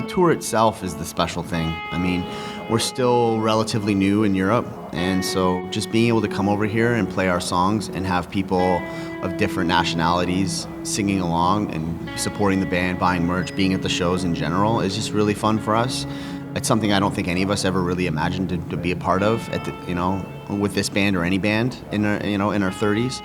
tour itself is the special thing. I mean, we're still relatively new in Europe, and so just being able to come over here and play our songs and have people of different nationalities singing along and supporting the band, buying merch, being at the shows in general is just really fun for us. It's something I don't think any of us ever really imagined to be a part of at the, with this band or any band in our, in our 30s.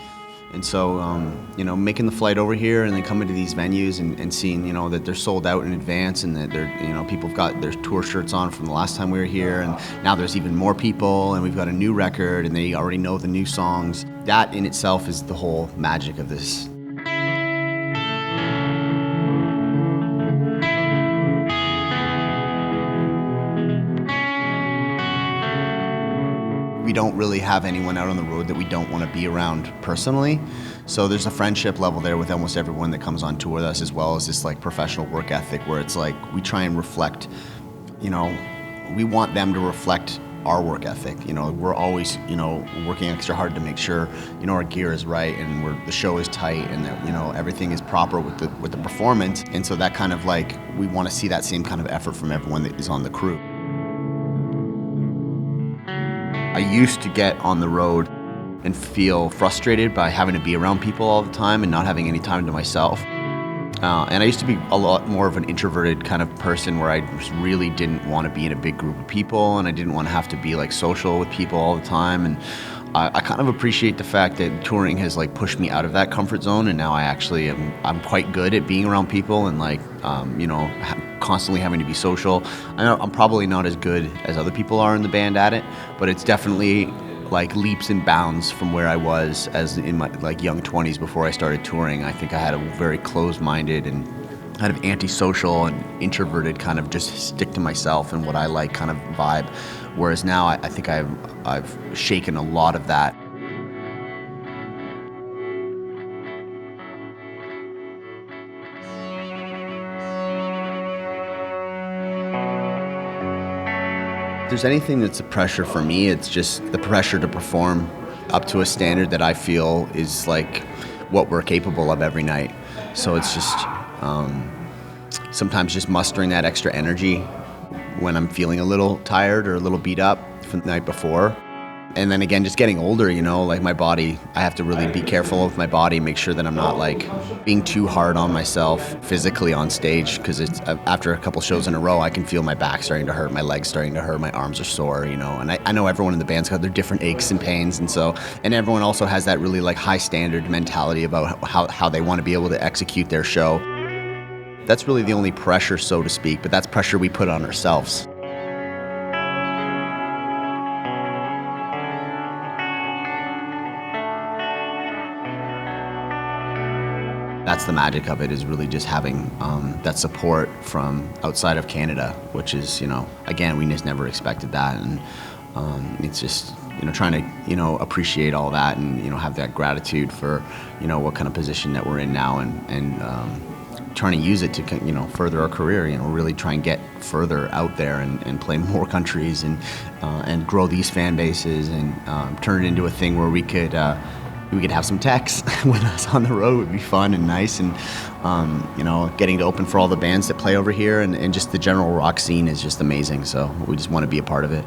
And so, making the flight over here and then coming to these venues and seeing, that they're sold out in advance and that they're, people have got their tour shirts on from the last time we were here, and now there's even more people, and we've got a new record and they already know the new songs. That in itself is the whole magic of this. We don't really have anyone out on the road that we don't want to be around personally. So there's a friendship level there with almost everyone that comes on tour with us, as well as this like professional work ethic where it's like we try and reflect, we want them to reflect our work ethic. We're always, working extra hard to make sure, our gear is right and the show is tight and that, everything is proper with the performance. And so that kind of like, we want to see that same kind of effort from everyone that is on the crew. I used to get on the road and feel frustrated by having to be around people all the time and not having any time to myself. And I used to be a lot more of an introverted kind of person where I just really didn't want to be in a big group of people and I didn't want to have to be like social with people all the time. And I kind of appreciate the fact that touring has like pushed me out of that comfort zone, and now I actually I'm quite good at being around people and like constantly having to be social. I know I'm probably not as good as other people are in the band at it, but it's definitely like leaps and bounds from where I was as in my like young 20s before I started touring. I think I had a very closed-minded and kind of antisocial and introverted kind of just stick to myself and what I like kind of vibe. Whereas now I think I've shaken a lot of that. If there's anything that's a pressure for me, it's just the pressure to perform up to a standard that I feel is like what we're capable of every night. So it's just sometimes just mustering that extra energy when I'm feeling a little tired or a little beat up from the night before. And then again, just getting older, like my body, I have to really be careful of my body, make sure that I'm not like being too hard on myself physically on stage, because it's after a couple shows in a row, I can feel my back starting to hurt, my legs starting to hurt, my arms are sore, and I know everyone in the band's got their different aches and pains, and everyone also has that really like high standard mentality about how they want to be able to execute their show. That's really the only pressure, so to speak, but that's pressure we put on ourselves. That's the magic of it, is really just having that support from outside of Canada, which is, again, we just never expected that. And it's just, trying to, appreciate all that and, have that gratitude for, what kind of position that we're in now and trying to use it to, further our career, really try and get further out there and play more countries and grow these fan bases and turn it into a thing where we could have some techs with us on the road. Would be fun and nice, and getting to open for all the bands that play over here and just the general rock scene is just amazing. So we just want to be a part of it.